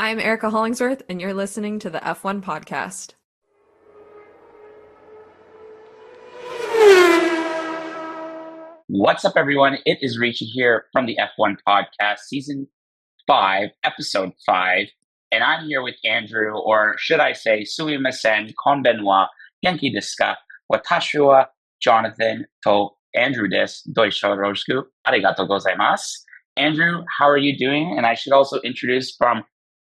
I'm Erica Hollingsworth, and you're listening to the F1 Podcast. What's up, everyone? It is Richie here from the F1 Podcast, Season 5, Episode 5. And I'm here with Andrew, or should I say, Sumimasen, Konbenwa, Genki desu ka, Watashi wa Jonathan to Andrew desu. Doisho yoroshiku. Arigatou gozaimasu. Andrew, how are you doing? And I should also introduce from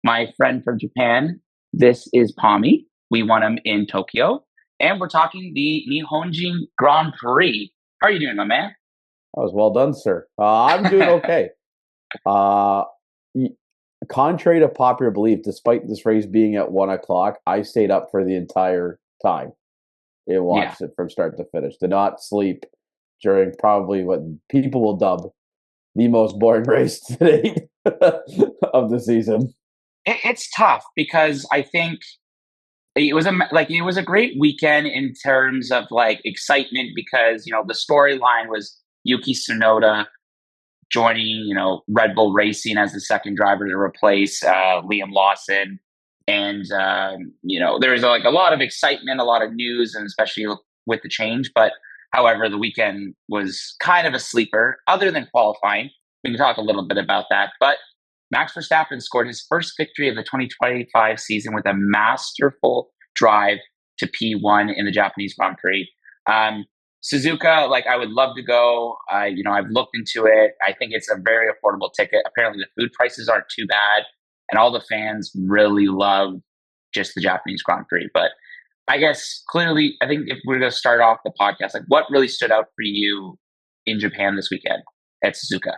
my friend from Japan. This is Pami. We won him in Tokyo. And we're talking the Nihonjin Grand Prix. How are you doing, my man? That was well done, sir. I'm doing okay. uh, Contrary to popular belief, despite this race being at 1:00, I stayed up for the entire time. It watched it from start to finish. Did not sleep during probably what people will dub the most boring race to date of the season. It's tough because I think it was a great weekend in terms of like excitement because the storyline was Yuki Tsunoda joining Red Bull Racing as the second driver to replace Liam Lawson, and there was like a lot of excitement, a lot of news, and especially with the change. But however, the weekend was kind of a sleeper, other than qualifying. We can talk a little bit about that, but Max Verstappen scored his first victory of the 2025 season with a masterful drive to P1 in the Japanese Grand Prix. Suzuka, I would love to go. I've looked into it. I think it's a very affordable ticket. Apparently, the food prices aren't too bad, and all the fans really love just the Japanese Grand Prix. But I guess clearly, I think if we're going to start off the podcast, what really stood out for you in Japan this weekend at Suzuka?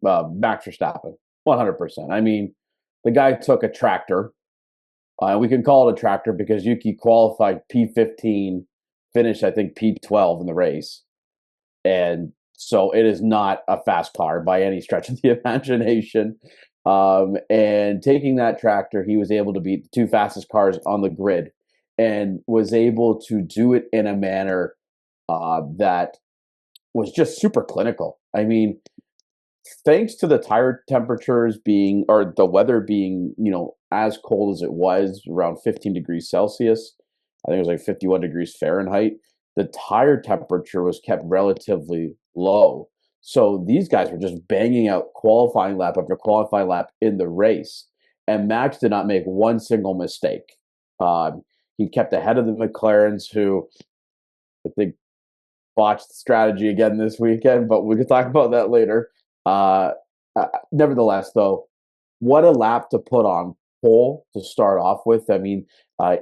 Max Verstappen, 100%. I mean, the guy took a tractor. We can call it a tractor because Yuki qualified P15, finished, I think, P12 in the race. And so it is not a fast car by any stretch of the imagination. And taking that tractor, he was able to beat the two fastest cars on the grid and was able to do it in a manner that was just super clinical. I mean, thanks to the tire temperatures being, or the weather being, as cold as it was, around 15 degrees Celsius, I think it was like 51 degrees Fahrenheit, the tire temperature was kept relatively low. So these guys were just banging out qualifying lap after qualifying lap in the race. And Max did not make one single mistake. He kept ahead of the McLarens, who I think botched the strategy again this weekend, but we can talk about that later. Nevertheless, though, what a lap to put on pole to start off with. I mean,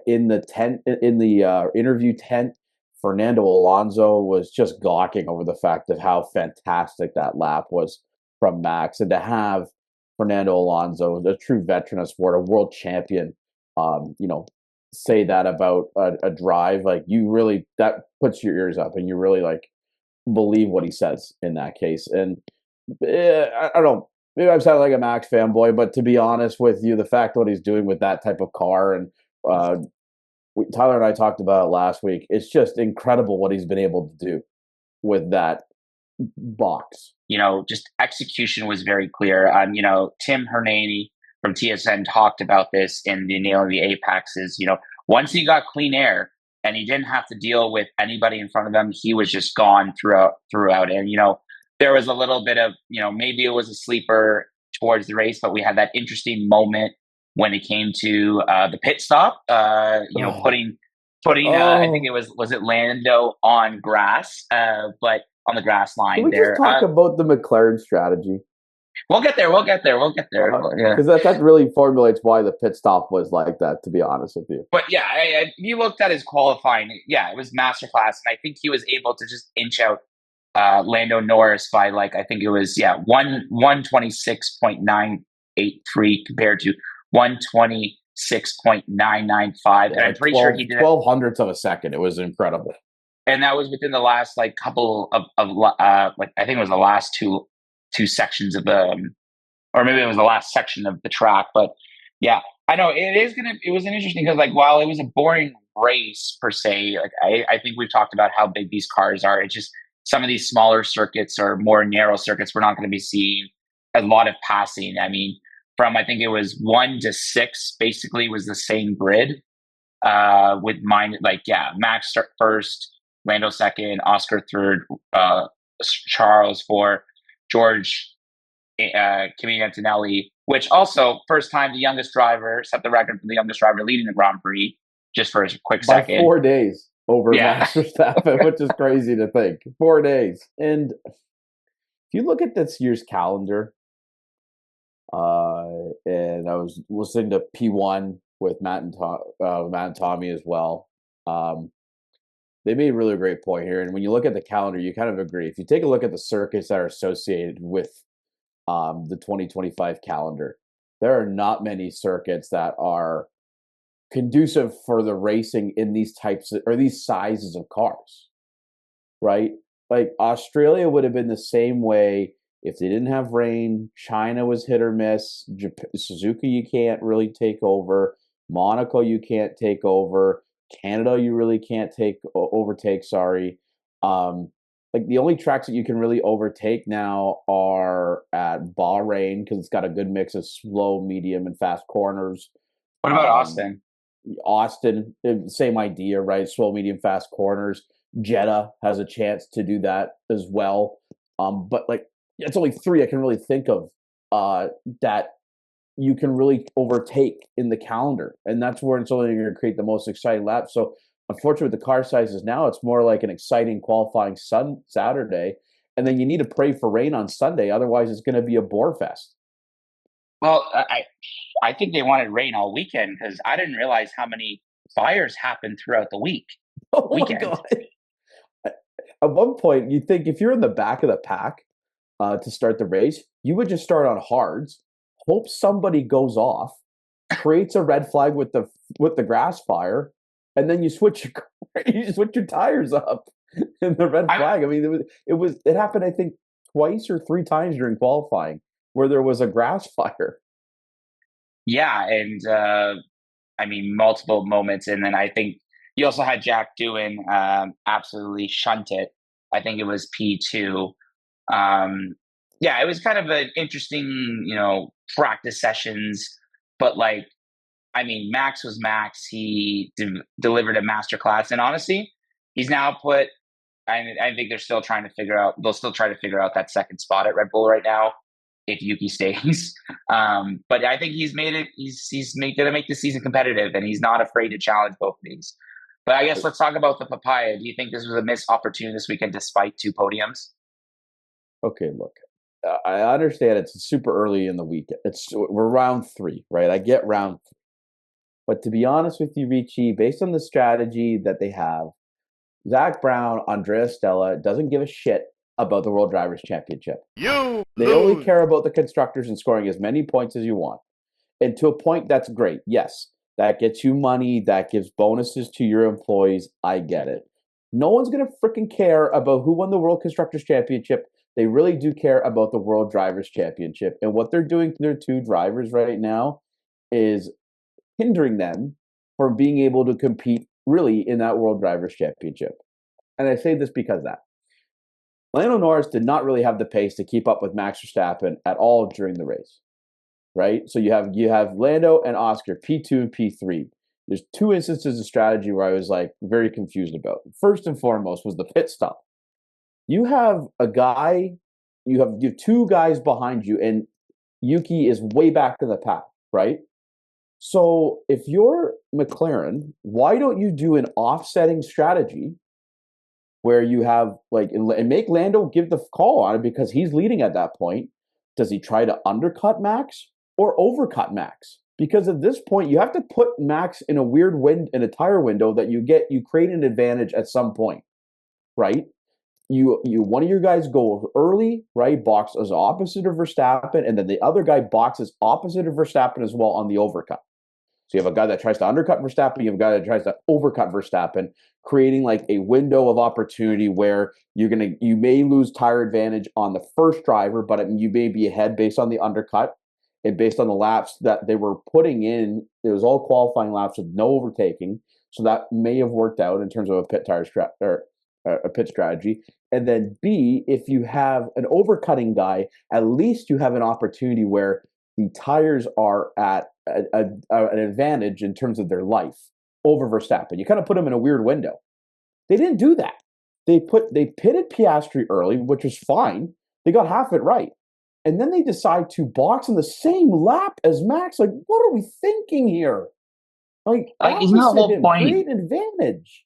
in the interview tent, Fernando Alonso was just gawking over the fact of how fantastic that lap was from Max, and to have Fernando Alonso, a true veteran of sport, a world champion, say that about a drive, that puts your ears up, and you really believe what he says in that case. And I don't know, maybe I'm sounding like a Max fanboy, but to be honest with you, the fact what he's doing with that type of car, and Tyler and I talked about it last week, it's just incredible what he's been able to do with that box. Just execution was very clear. Tim Hernani from TSN talked about this in the Nail of the Apex is, once he got clean air and he didn't have to deal with anybody in front of him, he was just gone throughout. And, there was a little bit of, maybe it was a sleeper towards the race, but we had that interesting moment when it came to the pit stop, putting I think it was it Lando on grass, but on the grass line. Can we there. Just talk about the McLaren strategy? We'll get there. Because that really formulates why the pit stop was like that, to be honest with you. But yeah, you looked at his qualifying. Yeah, it was Masterclass, and I think he was able to just inch out Lando Norris by I think it was 126.983 compared to 126.995, and I'm pretty sure he did 12 hundredths of a second. It was incredible, and that was within the last couple of I think it was the last two sections of the, or maybe it was the last section of the track. But yeah, I know it was an interesting because while it was a boring race per se, I think we've talked about how big these cars are. It's just some of these smaller circuits or more narrow circuits, we're not going to be seeing a lot of passing. I mean, from, I think it was 1 to 6, basically was the same grid. With mine, Max first, Lando second, Oscar third, Charles fourth, George, Kimi Antonelli, which also first time the youngest driver set the record for the youngest driver leading the Grand Prix, just for a quick by second. 4 days over Yeah. Max Verstappen, which is crazy to think. 4 days. And if you look at this year's calendar, and I was listening to P1 with Matt and Tommy as well. They made a really great point here. And when you look at the calendar, you kind of agree. If you take a look at the circuits that are associated with the 2025 calendar, there are not many circuits that are conducive for the racing in these types or these sizes of cars, right? Like Australia would have been the same way if they didn't have rain. China was hit or miss. Suzuka, you can't really take over. Monaco, you can't take over. Canada, you really can't overtake. Sorry. Like the only tracks that you can really overtake now are at Bahrain because it's got a good mix of slow, medium, and fast corners. What about Austin? Austin, same idea, right? Slow, medium, fast corners. Jeddah has a chance to do that as well. But like it's only 3 I can really think of that you can really overtake in the calendar, and that's where it's only going to create the most exciting lap. So unfortunately, with the car sizes now, it's more like an exciting qualifying Saturday, and then you need to pray for rain on Sunday. Otherwise, it's going to be a bore fest. Well, I think they wanted rain all weekend because I didn't realize how many fires happened throughout the week. My God. At one point, you think if you're in the back of the pack to start the race, you would just start on hards, hope somebody goes off, creates a red flag with the grass fire, and then you switch your tires up in the red flag. I mean, it happened I think twice or 3 times during qualifying where there was a grass fire. Yeah, and I mean multiple moments, and then I think you also had Jack Doohan absolutely shunt it. I think it was P2. Yeah, it was kind of an interesting, practice sessions, but like, I mean, Max was Max. He delivered a masterclass, and honestly, he's now put. I think they're still trying to figure out. They'll still try to figure out that second spot at Red Bull right now if Yuki stays. But I think he's made it. He's going to make the season competitive, and he's not afraid to challenge both of these. But I guess let's talk about the papaya. Do you think this was a missed opportunity this weekend, despite 2 podiums? Okay, look. I understand it's super early in the week. We're round 3, right? I get round 3. But to be honest with you, Ricci, based on the strategy that they have, Zach Brown, Andrea Stella doesn't give a shit about the World Drivers' Championship. They only care about the constructors and scoring as many points as you want. And to a point, that's great. Yes, that gets you money. That gives bonuses to your employees. I get it. No one's going to freaking care about who won the World Constructors' Championship. They really do care about the World Drivers' Championship. And what they're doing to their 2 drivers right now is hindering them from being able to compete really in that World Drivers' Championship. And I say this because that Lando Norris did not really have the pace to keep up with Max Verstappen at all during the race, right? So you have Lando and Oscar, P2 and P3. There's 2 instances of strategy where I was like very confused about. First and foremost was the pit stop. You have a guy, you have 2 guys behind you, and Yuki is way back in the pack, right? So if you're McLaren, why don't you do an offsetting strategy where you have and make Lando give the call on it because he's leading at that point? Does he try to undercut Max or overcut Max? Because at this point, you have to put Max in a weird in a tire window that you create an advantage at some point, right? One of your guys goes early, right? Boxes opposite of Verstappen, and then the other guy boxes opposite of Verstappen as well on the overcut. So you have a guy that tries to undercut Verstappen, you have a guy that tries to overcut Verstappen, creating like a window of opportunity where you may lose tire advantage on the first driver, but you may be ahead based on the undercut and based on the laps that they were putting in. It was all qualifying laps with no overtaking, so that may have worked out in terms of a pit strategy. And then B, if you have an overcutting guy, at least you have an opportunity where the tires are at an advantage in terms of their life over Verstappen. You kind of put them in a weird window. They didn't do that. They pitted Piastri early, which was fine. They got half it right. And then they decide to box in the same lap as Max. Like, what are we thinking here? Like isn't that the whole him, point? create an advantage.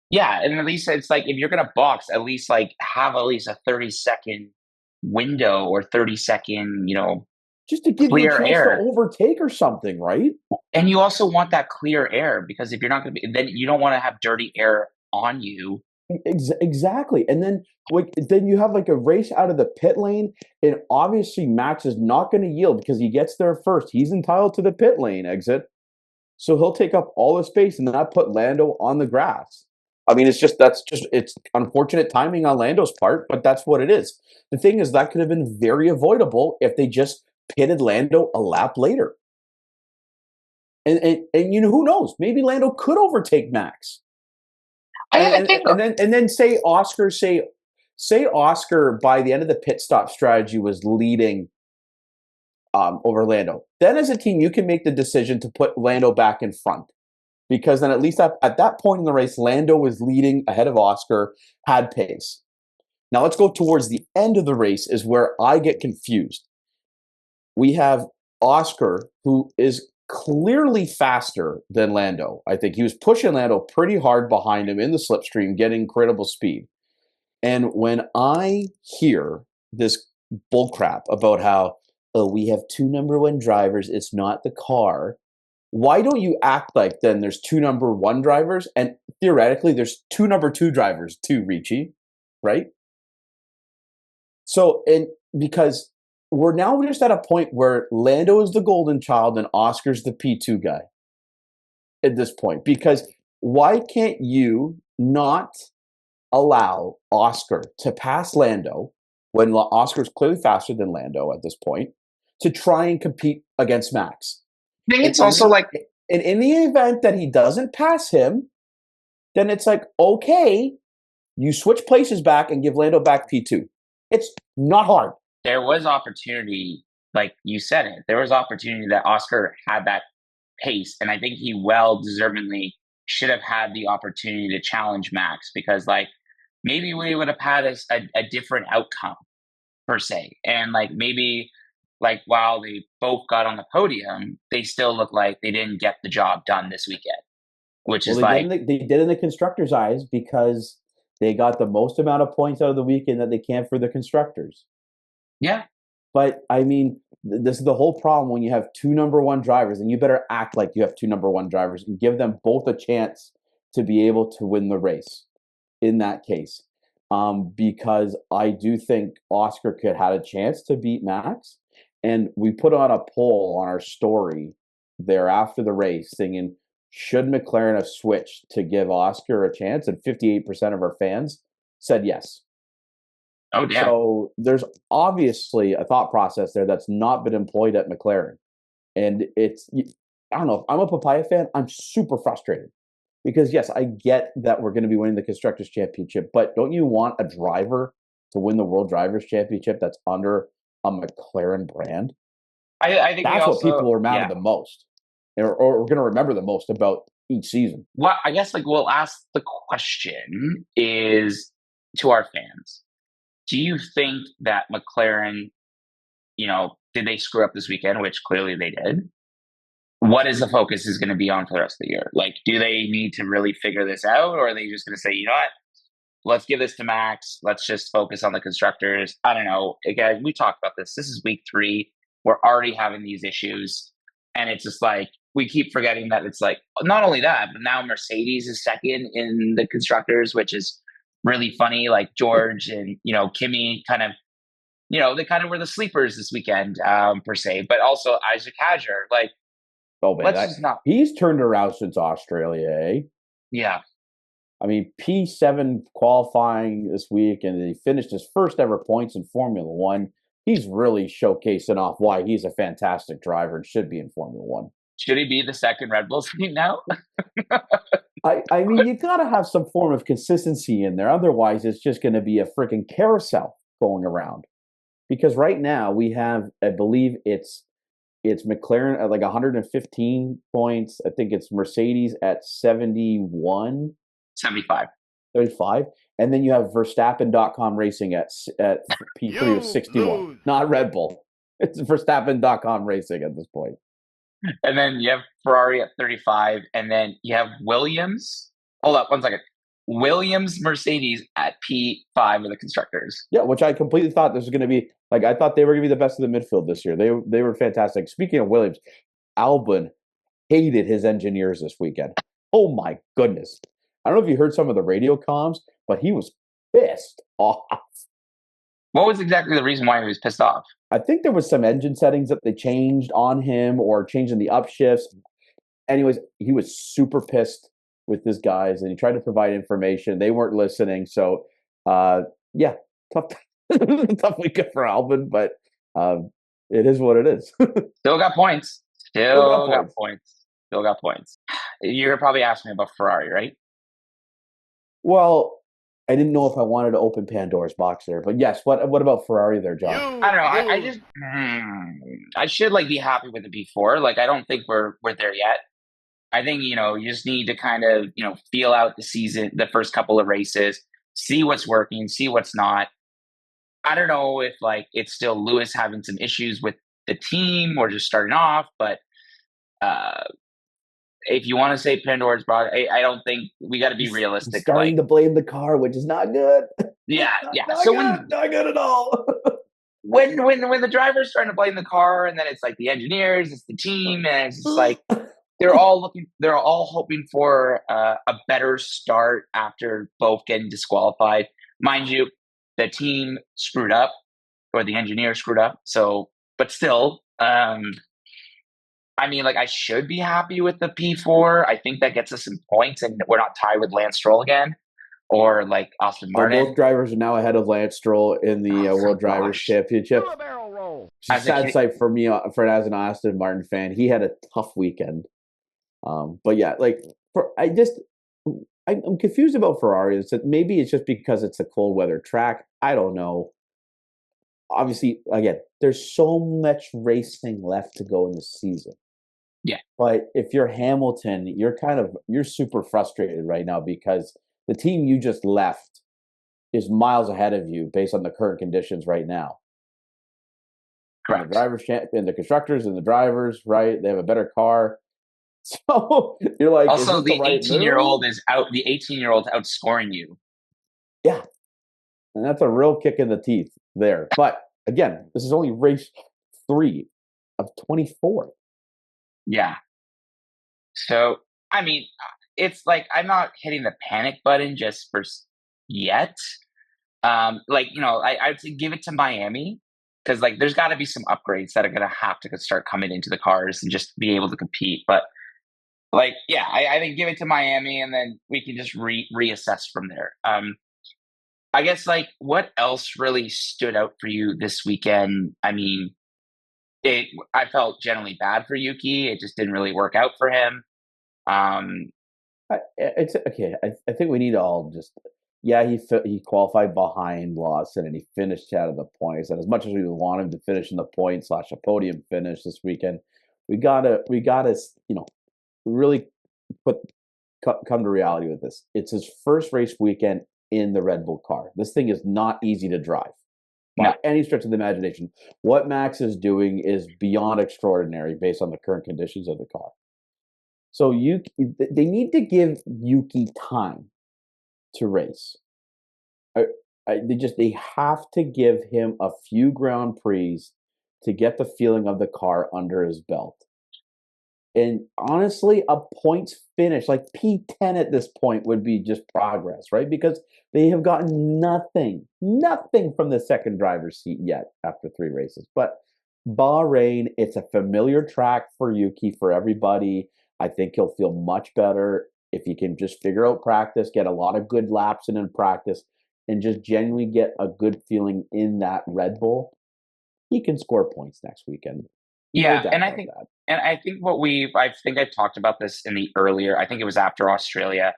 Yeah, and at least it's like if you're gonna box, at least like have at least a 30-second window or 30-second, just to give you a clear chance air. to overtake or something, right? And you also want that clear air because if you're not gonna be, then you don't want to have dirty air on you. Exactly. And then then you have like a race out of the pit lane, and obviously Max is not going to yield because he gets there first. He's entitled to the pit lane exit. So he'll take up all the space and not put Lando on the grass. I mean, it's unfortunate timing on Lando's part, but that's what it is. The thing is that could have been very avoidable if they just pitted Lando a lap later. And who knows? Maybe Lando could overtake Max. And then say Oscar by the end of the pit stop strategy was leading over Lando. Then as a team, you can make the decision to put Lando back in front. Because then at least at that point in the race, Lando was leading ahead of Oscar, had pace. Now let's go towards the end of the race is where I get confused. We have Oscar, who is clearly faster than Lando. I think he was pushing Lando pretty hard behind him in the slipstream, getting incredible speed. And when I hear this bullcrap about how, we have two number one drivers, it's not the car. Why don't you act like then there's two number one drivers and theoretically there's two number two drivers too, Ricci, right? So, and because we're now just at a point where Lando is the golden child and Oscar's the P2 guy at this point. Because why can't you not allow Oscar to pass Lando when Oscar's clearly faster than Lando at this point to try and compete against Max? I think it's also like, and in the event that he doesn't pass him, then it's like, okay, you switch places back and give Lando back P2. It's not hard. There was opportunity, like you said it. There was opportunity that Oscar had that pace, and I think he well-deservedly should have had the opportunity to challenge Max because, like, maybe we would have had a different outcome per se, and like maybe. Like, while they both got on the podium, they still look like they didn't get the job done this weekend, which is like... They did in the constructors' eyes because they got the most amount of points out of the weekend that they can for the constructors. Yeah. But, I mean, this is the whole problem when you have two number one drivers, and you better act like you have two number one drivers and give them both a chance to be able to win the race in that case. Because I do think Oscar could have had a chance to beat Max. And we put on a poll on our story there after the race singing, should McLaren have switched to give Oscar a chance? And 58% of our fans said yes. Oh, damn. So there's obviously a thought process there that's not been employed at McLaren. And it's, I don't know, if I'm a Papaya fan, I'm super frustrated. Because yes, I get that we're going to be winning the Constructors' Championship, but don't you want a driver to win the World Drivers' Championship that's under a McLaren brand? I think that's what people are mad at the most, or we're going to remember the most about each season. Well, I guess like we'll ask the question is to our fans: do you think that McLaren, did they screw up this weekend? Which clearly they did. What is the focus is going to be on for the rest of the year? Like, do they need to really figure this out, or are they just going to say, you know what? Let's give this to Max. Let's just focus on the constructors. I don't know. Again, we talked about this. This is week 3. We're already having these issues. And it's just like, we keep forgetting that it's like, not only that, but now Mercedes is second in the constructors, which is really funny. Like George and, Kimi kind of, they kind of were the sleepers this weekend, per se. But also Isaac Hadjar, like, oh man, he's turned around since Australia, eh? Yeah. I mean, P7 qualifying this week, and he finished his first ever points in Formula One. He's really showcasing off why he's a fantastic driver and should be in Formula One. Should he be the second Red Bull team now? I mean, you got to have some form of consistency in there. Otherwise, it's just going to be a freaking carousel going around. Because right now we have, I believe it's It's McLaren at like 115 points. I think it's Mercedes at 71, 75. 35. And then you have Verstappen.com racing at P3 with 61. Not Red Bull. It's Verstappen.com racing at this point. And then you have Ferrari at 35. And then you have Williams. Hold up 1 second. Williams, Mercedes at P5 of the constructors. Yeah, which I completely thought this was going to be like I thought they were going to be the best of the midfield this year. They were fantastic. Speaking of Williams, Albon hated his engineers this weekend. Oh my goodness! I don't know if you heard some of the radio comms, but he was pissed off. What was exactly the reason why he was pissed off? I think there was some engine settings that they changed on him or changing the upshifts. Anyways, he was super pissed with his guys, and he tried to provide information. They weren't listening. So, yeah, tough, tough weekend for Albon, but it is what it is. Still got points. Still got points. You're probably asking me about Ferrari, right? Well, I didn't know if I wanted to open Pandora's box there, but yes. What about Ferrari there, John? I don't know. I just I should be happy with the B4. I don't think we're there yet. I think, you just need to kind of, feel out the season, the first couple of races, see what's working, see what's not. I don't know if it's still Lewis having some issues with the team or just starting off, but if you want to say Pandora's box, I don't think we got to be realistic. Starting to blame the car, which is not good. Yeah, yeah. Not good at all. when the driver's starting to blame the car, and then it's the engineers, it's the team, and it's just they're all hoping for a better start after both getting disqualified. Mind you, the team screwed up, or the engineer screwed up. So, but still, I should be happy with the P4. I think that gets us some points, and we're not tied with Lance Stroll again, or Austin Martin. Both drivers are now ahead of Lance Stroll in the World Drivers' Championship. It's a sad sight for me, as an Aston Martin fan. He had a tough weekend. But yeah, I'm confused about Ferrari. It's that maybe it's just because it's a cold weather track. I don't know. Obviously, again, there's so much racing left to go in the season. Yeah. But if you're Hamilton, you're super frustrated right now because the team you just left is miles ahead of you based on the current conditions right now. Correct. And the drivers and the constructors and the drivers, right? They have a better car. So you're also the 18-year-old is out. The 18-year-old outscoring you. Yeah, and that's a real kick in the teeth there. But again, this is only race 3 of 24. Yeah. So it's I'm not hitting the panic button just for yet. I'd say give it to Miami because there's got to be some upgrades that are going to have to start coming into the cars and just be able to compete. But I think give it to Miami, and then we can just reassess from there. I guess what else really stood out for you this weekend? I felt generally bad for Yuki. It just didn't really work out for him. It's okay. I think we need to all just he qualified behind Lawson and he finished out of the points. And as much as we want him to finish in the points / a podium finish this weekend, we gotta really come to reality with this. It's his first race weekend in the Red Bull car. This thing is not easy to drive by any stretch of the imagination. What Max is doing is beyond extraordinary based on the current conditions of the car. So they need to give Yuki time to race. They have to give him a few Grand Prix to get the feeling of the car under his belt. And honestly, a points finish, P10 at this point would be just progress, right? Because they have gotten nothing from the second driver's seat yet after 3 races. But Bahrain, it's a familiar track for Yuki, for everybody. I think he'll feel much better if he can just figure out practice, get a lot of good laps in practice, and just genuinely get a good feeling in that Red Bull. He can score points next weekend. Yeah, and I think I think I talked about this in the earlier, I think it was after Australia.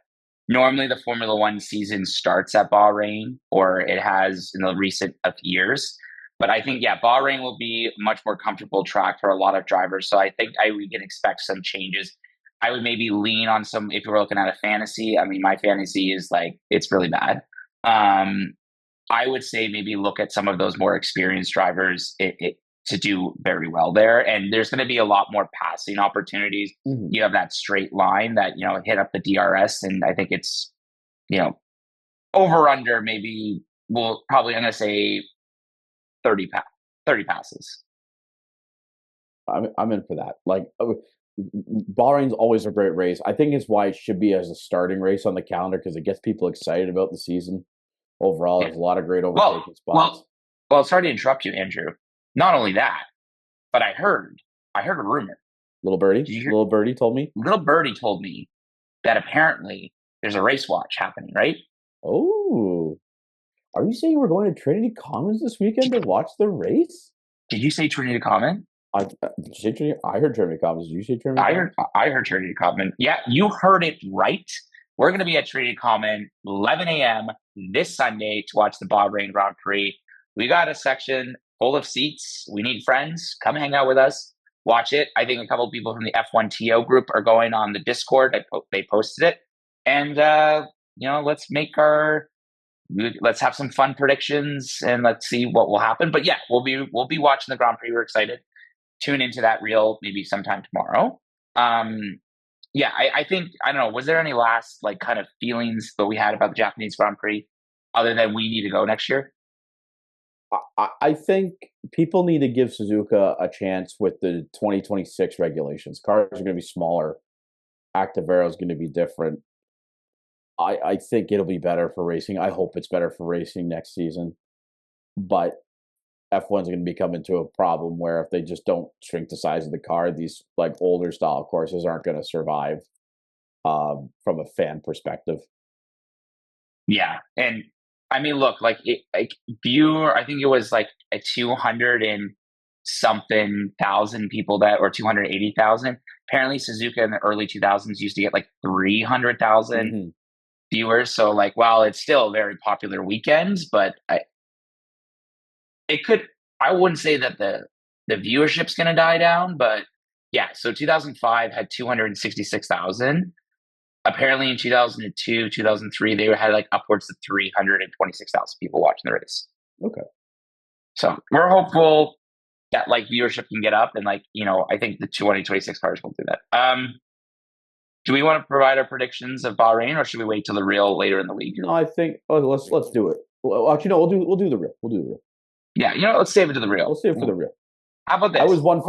Normally the Formula One season starts at Bahrain, or it has in the recent years. But I think, yeah, Bahrain will be a much more comfortable track for a lot of drivers. So I think we can expect some changes. I would maybe lean on some, if you're looking at a fantasy. I mean, my fantasy is like, it's really bad. I would say maybe look at some of those more experienced drivers to do very well there. And there's going to be a lot more passing opportunities. Mhm. You have that straight line that, hit up the DRS. And I think it's, over under maybe, I'm going to say 30 passes. I'm in for that. Like, Bahrain's always a great race. I think it's why it should be as a starting race on the calendar, because it gets people excited about the season. Overall, there's a lot of great overtaking spots. Well, sorry to interrupt you, Andrew. Not only that, but I heard a rumor. Little Birdie told me. Little Birdie told me that apparently there's a race watch happening, right? Oh, are you saying we're going to Trinity Commons this weekend to watch the race? Did you say Trinity Commons? Did you say Trinity? I heard Trinity Commons. Did you say Trinity Commons? I heard Trinity Commons. Yeah, you heard it right. We're going to be at Trinity Commons 11 a.m. this Sunday to watch the Bahrain Grand Prix. We got a section full of seats. We need friends. Come hang out with us. Watch it. I think a couple of people from the F1 TO group are going on the Discord. They posted it. And, let's have some fun predictions and let's see what will happen. But yeah, we'll be watching the Grand Prix. We're excited. Tune into that reel maybe sometime tomorrow. Yeah, I think, I don't know, was there any last kind of feelings that we had about the Japanese Grand Prix other than we need to go next year? I think people need to give Suzuka a chance with the 2026 regulations. Cars are going to be smaller. Active Aero is going to be different. I think it'll be better for racing. I hope it's better for racing next season. But F1's going to become into a problem where if they just don't shrink the size of the car, these older style courses aren't going to survive from a fan perspective. Yeah. And I mean, look, viewer, I think it was a 200 and something thousand people or 280,000. Apparently Suzuka in the early 2000s used to get 300,000 viewers. So while it's still a very popular weekend, but I wouldn't say that the viewership's going to die down, but yeah. So 2005 had 266,000. Apparently in 2002, 2003, they had upwards of 326,000 people watching the race. Okay. So we're hopeful that viewership can get up, and I think the 2026 cars will do that. Do we want to provide our predictions of Bahrain, or should we wait till the reel later in the week? No, I think let's do it. Well, actually, no, we'll do the reel. We'll do the reel. Yeah, let's save it to the reel. We'll save it for the reel. How about this? I was 1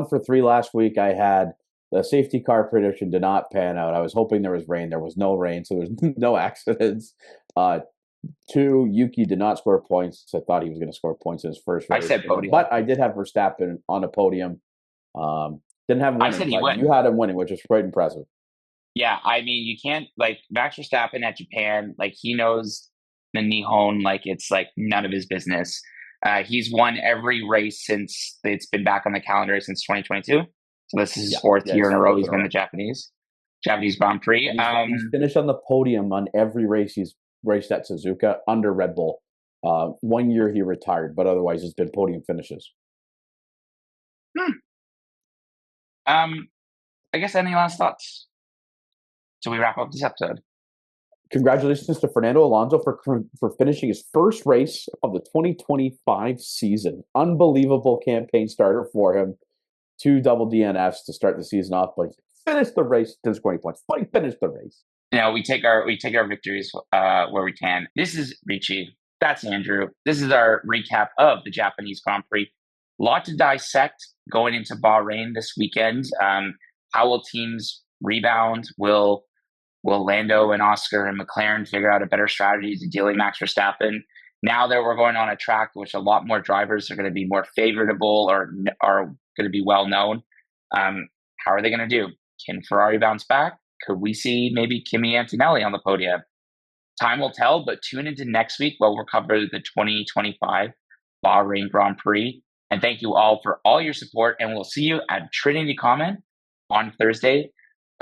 for 3 last week. I had the safety car prediction did not pan out. I was hoping there was rain. There was no rain, so there's no accidents. 2, Yuki did not score points. So I thought he was going to score points in his first race. I said podium, but I did have Verstappen on a podium. Didn't have him winning. I said he won. You had him winning, which is quite impressive. Yeah, I mean, you can't Max Verstappen at Japan. He knows the Nihon it's none of his business. He's won every race since it's been back on the calendar since 2022. So this is his fourth year in a row he's been the Japanese Grand Prix. He's finished on the podium on every race he's raced at Suzuka under Red Bull. 1 year he retired, but otherwise it's been podium finishes. I guess any last thoughts? So we wrap up this episode. Congratulations to Fernando Alonso for finishing his first race of the 2025 season. Unbelievable campaign starter for him. 2 double DNFs to start the season off, but finished the race to score 20 points. But he finished the race. We take our victories where we can. This is Richie. That's Andrew. This is our recap of the Japanese Grand Prix. Lot to dissect going into Bahrain this weekend. How will teams rebound? Will Lando and Oscar and McLaren figure out a better strategy to dealing Max Verstappen? Now that we're going on a track which a lot more drivers are going to be more favorable or are going to be well known, how are they going to do? Can Ferrari bounce back? Could we see maybe Kimi Antonelli on the podium? Time will tell, but tune into next week while we'll cover the 2025 Bahrain Grand Prix. And thank you all for all your support, and we'll see you at Trinity Commons on Thursday.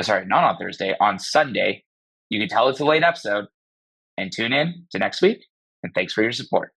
Sorry, not on Thursday, on Sunday. You can tell it's a late episode, and tune in to next week. And thanks for your support.